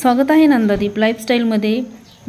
स्वागत आहे नंदादीप लाईफस्टाईलमध्ये।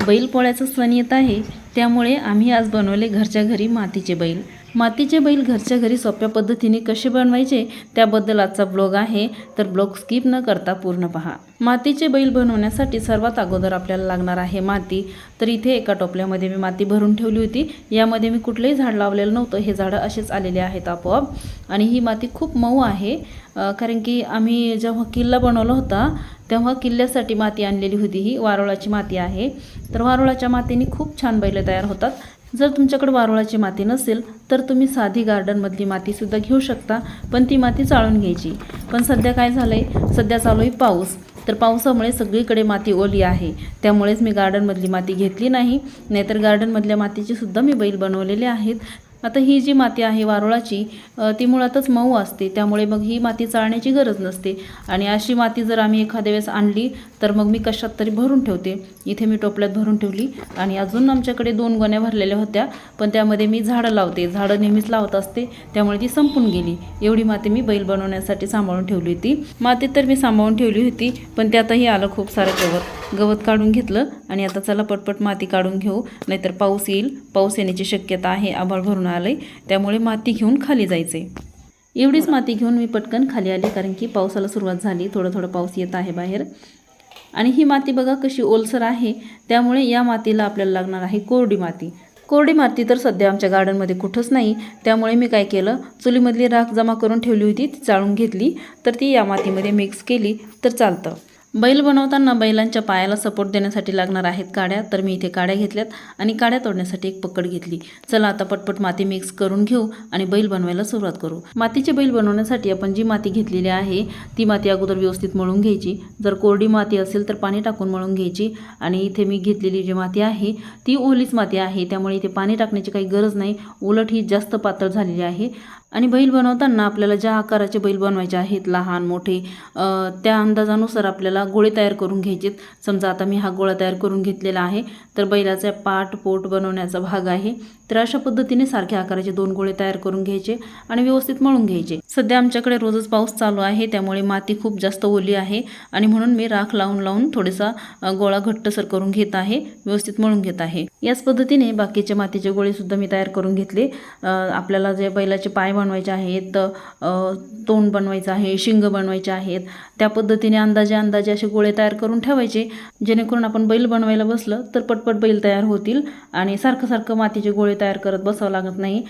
बैलपोळ्याचा सण येत आहे, त्यामुळे आम्ही आज बनवले घरच्या घरी मातीचे बैल। मातीचे बैल घरच्या घरी सोप्या पद्धतीने कसे बनवायचे त्याबद्दल आजचा ब्लॉग आहे, तर ब्लॉग स्किप न करता पूर्ण पहा। मातीचे बैल बनवण्यासाठी सर्वात अगोदर आपल्याला लागणार आहे माती। तर इथे एका टोपल्यामध्ये मी माती भरून ठेवली होती। यामध्ये मी कुठलेही झाड लावलेलं नव्हतं, हे झाड असेच आलेले आहेत आपोआप। आणि ही माती खूप मऊ आहे, कारण की आम्ही जेव्हा किल्ला बनवला होता तेव्हा किल्ल्यासाठी माती आणलेली होती। ही वारुळाची माती आहे। तर वारुळाच्या मातीने खूप छान बैल तयार होतात। जर तुमच्याकडे वारुळाची माती नसेल तर तुम्ही साधी गार्डनमधली माती सुद्धा घेऊ शकता, पण ती माती चाळून घ्यायची। पण सध्या काय झालंय, सध्या चालू आहे पाऊस, तर पावसामुळे सगळीकडे माती ओली आहे, त्यामुळेच मी गार्डनमधली माती घेतली नाही, नाहीतर गार्डनमधल्या मातीचे सुद्धा मी बैल बनवलेले आहेत। आता ही जी माती आहे वारुळाची, ती मुळातच मऊ असते, त्यामुळे मग ही माती चाळण्याची गरज नसते। आणि अशी माती जर आम्ही एखाद्या वेळेस आणली तर मग मी कशात तरी भरून ठेवते। इथे मी टोपल्यात भरून ठेवली आणि अजून आमच्याकडे 2 गोण्या भरलेल्या होत्या, पण त्यामध्ये मी झाडं लावते, झाडं नेहमीच लावत असते, त्यामुळे ती संपून गेली। एवढी माती मी बैल बनवण्यासाठी सांभाळून ठेवली होती। माती तर मी सांभाळून ठेवली होती, पण त्यातही आलं खूप सारं गवत काढून घेतलं। आणि आता चला पटपट माती काढून घेऊ, नाहीतर पाऊस येईल, पाऊस येण्याची शक्यता आहे, आभाळ भरून आलंय, त्यामुळे माती घेऊन खाली जायचे। एवढीच माती घेऊन मी पटकन खाली आले, कारण की पावसाला सुरुवात झाली, थोडं पाऊस येत आहे बाहेर। आणि ही माती बघा कशी ओलसर आहे, त्यामुळे या मातीला आपल्याला लागणार आहे कोरडी माती। कोरडी माती तर सध्या आमच्या गार्डनमध्ये कुठंच नाही, त्यामुळे मी काय केलं, चुलीमधली राख जमा करून ठेवली होती, ती चाळून घेतली, तर ती या मातीमध्ये मिक्स केली तर चालतं। बैल बनवताना बैलांच्या पायाला सपोर्ट देण्यासाठी लागणार आहेत काड्या, तर मी इथे काड्या घेतल्यात आणि काड्या तोडण्यासाठी एक पकड घेतली। चला आता पटपट माती मिक्स करून घेऊ आणि बैल बनवायला सुरुवात करू। मातीचे बैल बनवण्यासाठी आपण जी माती घेतलेली आहे ती माती अगोदर व्यवस्थित मळून घ्यायची। जर कोरडी माती असेल तर पाणी टाकून मळून घ्यायची। आणि इथे मी घेतलेली जी माती आहे ती ओलीच माती आहे, त्यामुळे इथे पाणी टाकण्याची काही गरज नाही, उलट ही जास्त पातळ झालेली आहे। आणि बैल बनवताना आपल्याला ज्या आकाराचे बैल बनवायचे आहेत, लहान मोठे, त्या अंदाजानुसार आपल्याला गोळे तयार करून घ्यायचे। समजा आता मी हा गोळा तयार करून घेतलेला आहे, तर बैलाचा पाठ पोट बनवण्याचा भाग आहे, तर अशा पद्धतीने सारख्या आकाराचे 2 गोळे तयार करून घ्यायचे आणि व्यवस्थित मळून घ्यायचे। सध्या आमच्याकडे रोजच पाऊस चालू आहे, त्यामुळे माती खूप जास्त ओली आहे आणि म्हणून मी राख लावून थोडासा गोळा घट्टसर करून घेत आहे, व्यवस्थित मळून घेत आहे। याच पद्धतीने बाकीचे मातीचे गोळे सुद्धा मी तयार करून घेतले। आपल्याला जे बैलाचे पाय बनवायचे आहेत, तोंड बनवायचं आहे, शिंग बनवायचे आहेत, त्या पद्धतीने अंदाजे असे गोळे तयार करून ठेवायचे, जेणेकरून आपण बैल बनवायला बसलं तर पटपट बैल तयार होतील आणि सारखं मातीचे गोळे तयार करत बसावं लागत नाही।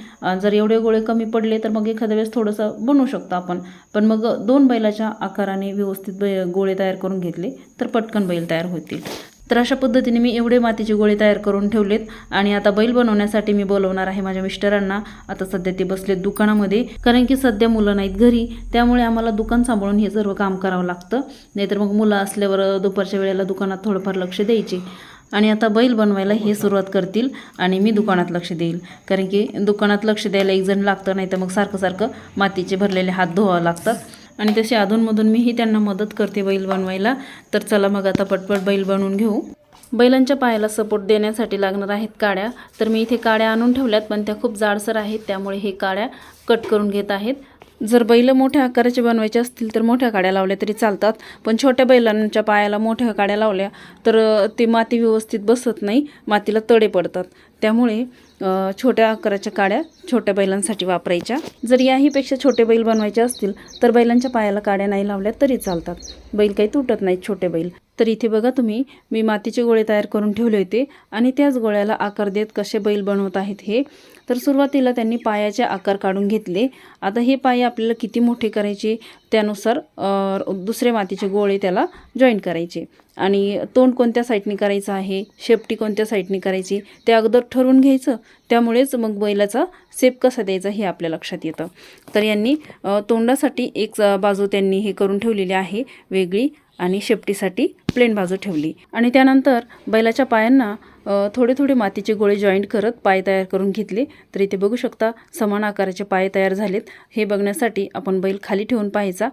जर एवढे गोळे कमी पडले तर मग एखाद्या वेळेस थोडंसं बनवू शकतो आपण, पण मग 2 बैलाच्या आकाराने व्यवस्थित गोळे तयार करून घेतले तर पटकन बैल तयार होतील। तर अशा पद्धतीने मी एवढे मातीचे गोळे तयार करून ठेवलेत आणि आता बैल बनवण्यासाठी मी बोलवणार आहे माझ्या मिस्टरांना। आता सध्या ते बसलेत दुकानामध्ये, कारण की सध्या मुलं नाहीत घरी, त्यामुळे आम्हाला दुकान सांभाळून हे सर्व काम करावं लागतं, नाहीतर मग मुलं असल्यावर दुपारच्या वेळेला दुकानात थोडंफार लक्ष द्यायचे। आणि आता बैल बनवायला हे सुरुवात करतील आणि मी दुकानात लक्ष देईल, कारण की दुकानात लक्ष द्यायला एक जण लागतं, नाही तर मग सारखं मातीचे भरलेले हात धुवावे लागतात। आणि तसे अधूनमधून मीही त्यांना मदत करते बैल बनवायला। तर चला मग आता पटपट बैल बनवून घेऊ। बैलांच्या पायाला सपोर्ट देण्यासाठी लागणार आहेत काड्या, तर मी इथे काड्या आणून ठेवल्यात, पण त्या खूप जाडसर आहेत, त्यामुळे हे काड्या कट करून घेत आहेत। जर बैल मोठ्या आकाराचे बनवायचे असतील तर मोठ्या काड्या लावल्या तरी चालतात, पण छोट्या बैलांच्या पायाला मोठ्या काड्या लावल्या तर ते माती व्यवस्थित बसत नाही, मातीला तडे पडतात, त्यामुळे छोट्या आकाराच्या काड्या छोट्या बैलांसाठी वापरायच्या। जर याहीपेक्षा छोटे बैल बनवायचे असतील तर बैलांच्या पायाला काड्या नाही लावल्या तरी चालतात, बैल काही तुटत नाहीत छोटे बैल। तर इथे बघा तुम्ही, मी मातीचे गोळे तयार करून ठेवले होते आणि त्याच गोळ्याला आकार देत कसे बैल बनवत आहेत हे। तर सुरुवातीला त्यांनी पायाचे आकार काढून घेतले। आता हे पाय आपल्याला किती मोठे करायचे त्यानुसार दुसरे मातीचे गोळे त्याला जॉईन करायचे आणि तोंड कोणत्या साईडने करायचं आहे, शेपटी कोणत्या साईडने करायची ते अगोदर ठरवून घ्यायचं, त्यामुळेच मग बैलाचा शेप कसा द्यायचा हे आपल्या लक्षात येतं। तर यांनी तोंडासाठी एक बाजू त्यांनी हे करून ठेवलेली आहे वेगळी आणि शेपटीसाठी प्लेन बाजू ठेवली। आणि त्यानंतर बैलाच्या पायांना थोडे मातीचे गोळे जॉईंट करत पाय तयार करून घेतले। तर इथे बघू शकता समान आकाराचे पाय तयार झालेत। हे बघण्यासाठी आपण बैल खाली ठेवून पाहायचा,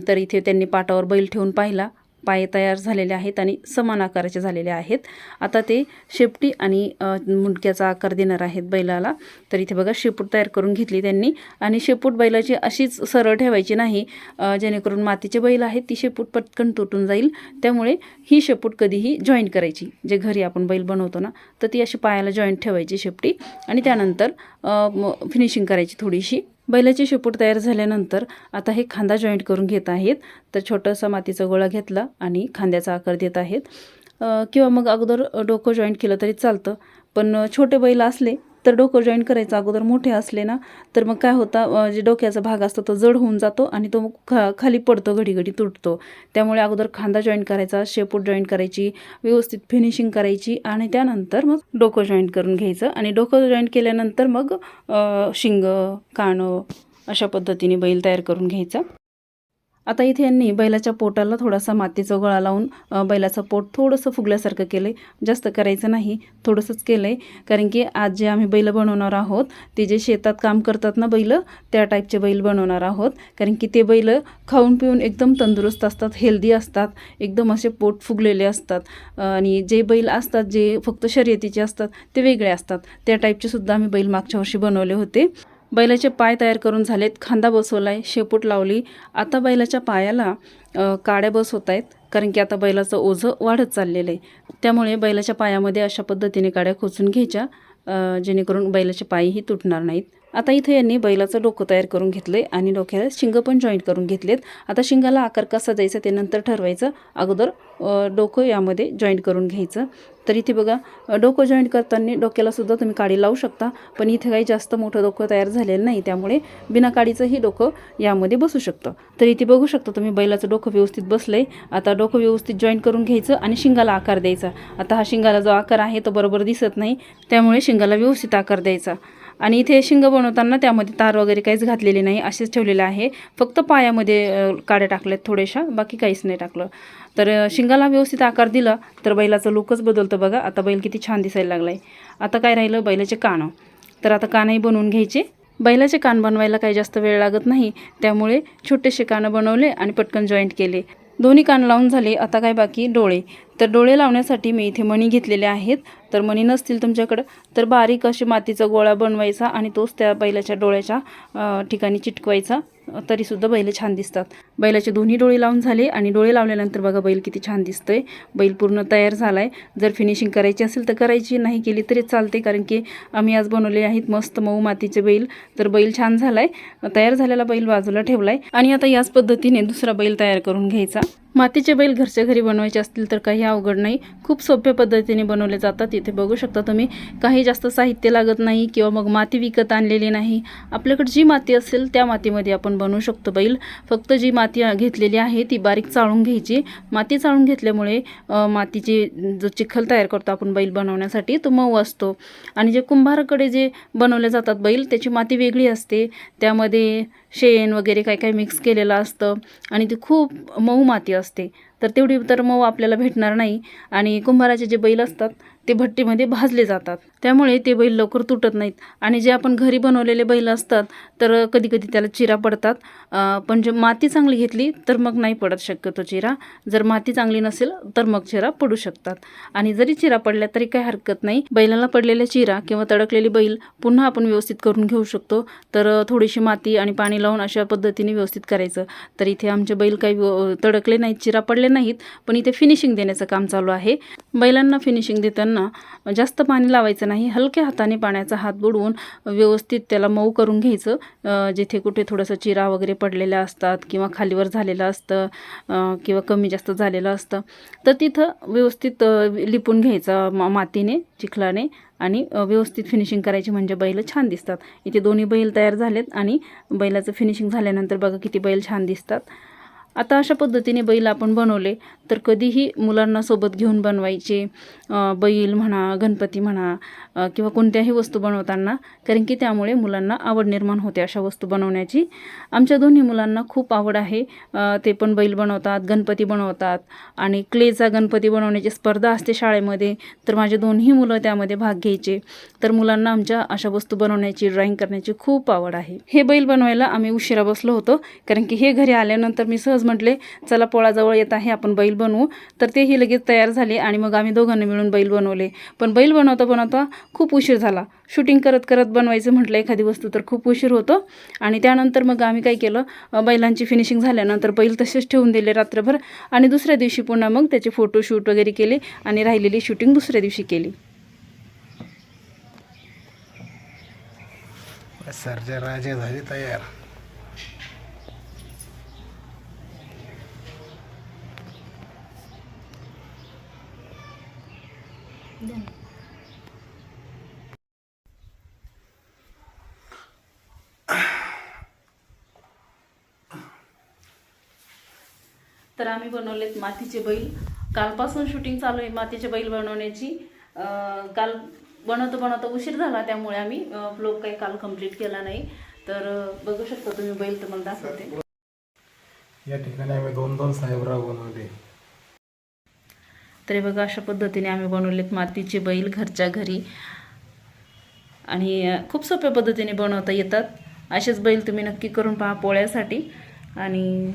तर इथे त्यांनी पाटावर बैल ठेवून पाहिला, पाय तयार झालेले आहेत आणि समान आकाराचे झालेले आहेत. आता ते शेपटी आणि मुंडक्याचा आकार देणार आहेत बैलाला. तर इथे बघा शेपूट तयार करून घेतली त्यांनी आणि शेपूट बैलाची अशीच सरळ ठेवायची नाही, जेणेकरून मातीचे बैल आहेत ती शेपूट पटकन तुटून जाईल. त्यामुळे ही शेपूट कधीही जॉईंट करायची, जे घरी आपण बैल बनवतो ना, तर ती अशी पायाला जॉईंट ठेवायची शेपटी आणि त्यानंतर फिनिशिंग करायची थोडीशी. बैलाची शेपूट तयार झाल्यानंतर आता हे खांदा जॉईंट करून घेत आहेत. तर छोटासा मातीचा गोळा घेतला आणि खांद्याचा आकार देत आहेत. किंवा मग अगोदर डोकं जॉईंट केलं तरी चालतं, पण छोटे बैल असले तर डोकं जॉईंट करायचं अगोदर. मोठे असले ना तर मग काय होतं, जे डोक्याचा भाग असतो तो जड होऊन जातो आणि तो खाली पडतो, घडी घडी तुटतो. त्यामुळे अगोदर खांदा जॉईंट करायचा, शेपूट जॉईंट करायची, व्यवस्थित फिनिशिंग करायची आणि त्यानंतर मग डोकं जॉईंट करून घ्यायचं. आणि डोकं जॉईंट केल्यानंतर मग शिंग, कानं अशा पद्धतीने बैल तयार करून घ्यायचा. आता इथे यांनी बैलाच्या पोटाला थोडासा मातीचा गोळा लावून बैलाचं पोट थोडंसं फुगल्यासारखं केलं आहे. जास्त करायचं नाही, थोडंसंच केलं आहे, कारण की आज जे आम्ही बैल बनवणार आहोत ते जे शेतात काम करतात ना बैल, त्या टाईपचे बैल बनवणार आहोत. कारण की ते बैल खाऊन पिऊन एकदम तंदुरुस्त असतात, हेल्दी असतात, एकदम असे पोट फुगलेले असतात. आणि जे बैल असतात जे फक्त शर्यतीचे असतात ते वेगळे असतात. त्या टाईपचे सुद्धा आम्ही बैल मागच्या वर्षी बनवले होते. बैलाचे पाय तयार करून झालेत, खांदा बसवलाय, शेपूट लावली. आता बैलाच्या पायाला काड्या बसवत आहेत, कारण की आता बैलाचं ओझं वाढत चाललेलं आहे. त्यामुळे बैलाच्या पायामध्ये अशा पद्धतीने काड्या खोचून घ्यायच्या, जेणेकरून बैलाचे पायही तुटणार नाहीत. आता इथे यांनी बैलाचं डोकं तयार करून घेतलं आहे आणि डोक्याला शिंग पण जॉईंट करून घेतलेत. आता शिंगाला आकार कसा द्यायचा ते नंतर ठरवायचं, अगोदर डोकं यामध्ये जॉईंट करून घ्यायचं. तर इथे बघा डोकं जॉईंट करताना डोक्याला सुद्धा तुम्ही काडी लावू शकता, पण इथे काही जास्त मोठं डोकं तयार झालेलं नाही, त्यामुळे बिना काडीचंही डोकं यामध्ये बसू शकतं. तर इथे बघू शकता तुम्ही बैलाचं डोकं व्यवस्थित बसलं आहे. आता डोकं व्यवस्थित जॉईंट करून घ्यायचं आणि शिंगाला आकार द्यायचा. आता हा शिंगाला जो आकार आहे तो बरोबर दिसत नाही, त्यामुळे शिंगाला व्यवस्थित आकार द्यायचा. आणि इथे शिंग बनवताना त्यामध्ये तार वगैरे काहीच घातलेले नाही, असेच ठेवलेले आहे. फक्त पायामध्ये काड्या टाकल्यात थोड्याशा, बाकी काहीच नाही टाकलं. तर शिंगाला व्यवस्थित आकार दिला तर बैलाचं लुकच बदलतं. बघा आता बैल किती छान दिसायला लागला आहे. आता काय राहिलं, बैलाचे कान. तर आता कानही बनवून घ्यायचे. बैलाचे कान बनवायला काही जास्त वेळ लागत नाही, त्यामुळे छोटेसे कान बनवले आणि पटकन जॉईंट केले. दोन्ही कान लावून झाले. आता काय बाकी, डोळे. तर डोळे लावण्यासाठी मी इथे मणी घेतलेले आहेत. तर मणी नसतील तुमच्याकडं तर बारीक अशी मातीचा गोळा बनवायचा आणि तोच त्या बैलाच्या डोळ्याच्या ठिकाणी चिटकवायचा, तरीसुद्धा बैल छान दिसतात. बैलाचे दोन्ही डोळे लावून झाले आणि डोळे लावल्यानंतर बघा बैल किती छान दिसतोय. बैल पूर्ण तयार झाला आहे. जर फिनिशिंग करायची असेल तर करायची, नाही केली तरी चालते, कारण की आम्ही आज बनवले आहेत मस्त मऊ मातीचे बैल. तर बैल छान झाला आहे. तयार झालेला बैल बाजूला ठेवला आहे आणि आता याच पद्धतीने दुसरा बैल तयार करून घ्यायचा. मातीचे बैल घरच्या घरी बनवायचे असतील तर काही अवघड नाही, खूप सोप्या पद्धतीने बनवले जातात. इथे बघू शकता तुम्ही, काही जास्त साहित्य लागत नाही किंवा मग माती विकत आणलेली नाही. आपल्याकडे जी माती असेल त्या मातीमध्ये आपण बनवू शकतो बैल. फक्त जी माती घेतलेली आहे ती बारीक चाळून घ्यायची. माती चाळून घेतल्यामुळे मातीची जो चिखल तयार करतो आपण बैल बनवण्यासाठी तो मऊ असतो. आणि जे कुंभाराकडे जे बनवले जातात बैल त्याची माती वेगळी असते, त्यामध्ये शेण वगैरे काय काय मिक्स केलेलं असतं आणि ती खूप मऊ माती असते. तर तेवढी तर मऊ आपल्याला भेटणार नाही. आणि कुंभाराचे जे बैल असतात ते भट्टीमध्ये भाजले जातात, त्यामुळे ते बैल लवकर तुटत नाहीत. आणि जे आपण घरी बनवलेले बैल असतात तर कधी कधी त्याला चिरा पडतात, पण जे माती चांगली घेतली तर मग नाही पडत शक्यतो चिरा. जर माती चांगली नसेल तर मग चिरा पडू शकतात. आणि जरी चिरा पडल्या तरी काही हरकत नाही, बैलाला पडलेल्या चिरा किंवा तडकलेली बैल पुन्हा आपण व्यवस्थित करून घेऊ शकतो. तर थोडीशी माती आणि पाणी लावून अशा पद्धतीने व्यवस्थित करायचं. तर इथे आमचे बैल काही तडकले नाहीत, चिरा पडले नाहीत, पण इथे फिनिशिंग देण्याचं काम चालू आहे. बैलांना फिनिशिंग देताना जास्त पाणी लावायचं नाही, हलक्या हाताने पाण्याचा हात बुडवून व्यवस्थित त्याला मऊ करून घ्यायचं. जिथे कुठे थोडंसं चिरा वगैरे पडलेल्या असतात किंवा खालीवर झालेलं असतं किंवा कमी जास्त झालेलं असतं तर तिथं व्यवस्थित लिपून घ्यायचं मातीने, चिखलाने आणि व्यवस्थित फिनिशिंग करायची, म्हणजे बैल छान दिसतात. इथे दोन्ही बैल तयार झालेत आणि बैलाचं फिनिशिंग झाल्यानंतर बघा किती बैल छान दिसतात. आता अशा पद्धतीने बैल आपण बनवले तर कधीही मुलांना सोबत घेऊन बनवायचे बैल म्हणा, गणपती म्हणा किंवा कोणत्याही वस्तू बनवताना, कारण की त्यामुळे मुलांना आवड निर्माण होते अशा वस्तू बनवण्याची. आमच्या दोन्ही मुलांना खूप आवड आहे, ते पण बैल बनवतात, गणपती बनवतात आणि क्लेचा गणपती बनवण्याची स्पर्धा असते शाळेमध्ये, तर माझे दोन्ही मुलं त्यामध्ये भाग घ्यायचे. तर मुलांना आमच्या अशा वस्तू बनवण्याची, ड्रॉइंग करण्याची खूप आवड आहे. हे बैल बनवायला आम्ही उशिरा बसलो होतो, कारण की हे घरी आल्यानंतर मी सहज म्हटले चला पोळाजवळ येत आहे, आपण बैल बैल बनवू, तर तेही लगेच तयार झाले आणि मग आम्ही दोघांनी मिळून बैल बनवले. पण बैल बनवता बनवता खूप उशीर झाला. शूटिंग करत करत बनवायचं म्हटलं एखादी वस्तू तर खूप उशीर होतो. आणि त्यानंतर मग आम्ही काय केलं, बैलांची फिनिशिंग झाल्यानंतर बैल तसेच ठेवून दिले रात्रभर आणि दुसऱ्या दिवशी पुन्हा मग त्याचे फोटोशूट वगैरे केले आणि राहिलेली शूटिंग दुसऱ्या दिवशी केली. सर्जा राजे झाले तयार. तर आम्ही बनवलेत मातीचे बैल. कालपासून शूटिंग चालू आहे मातीचे बैल बनवण्याची. काल बनवता बनवता उशीर झाला, त्यामुळे आम्ही व्लॉग काही काल कंप्लीट केला नाही. तर बघू शकता तुम्ही बैल तुम्हाला दाखवते. या ठिकाणी आम्ही 2-2 साहेबराव बनवले. तर हे बघा, अशा पद्धतीने आम्ही बनवलेत मातीचे बैल घरच्या घरी आणि खूप सोप्या पद्धतीने बनवता येतात. असेच बैल तुम्ही नक्की करून पहा पोळ्यासाठी आणि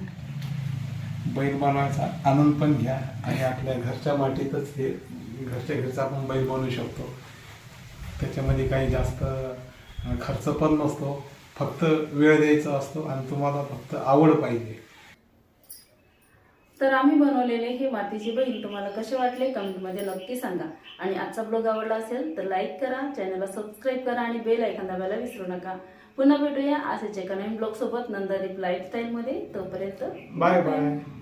बैल बनवायचा आनंद पण घ्या आणि आपल्या घरच्या मातीतच हे घरच्या घरचा आपण बैल बनवू शकतो. त्याच्यामध्ये काही जास्त खर्च पण नसतो, फक्त वेळ द्यायचा असतो आणि तुम्हाला फक्त आवड पाहिजे. तर आम्ही बनवलेले हे मातीचे बैल तुम्हाला कसे वाटले कमेंटमध्ये नक्की सांगा. आणि आजचा ब्लॉग आवडला असेल तर लाईक करा, चॅनलला सबस्क्राईब करा आणि बेल आयकॉन दाबायला विसरू नका. पुन्हा भेटूया असेच एका नवीन ब्लॉग सोबत नंदादीप लाईफस्टाईलमध्ये. तोपर्यंत बाय बाय.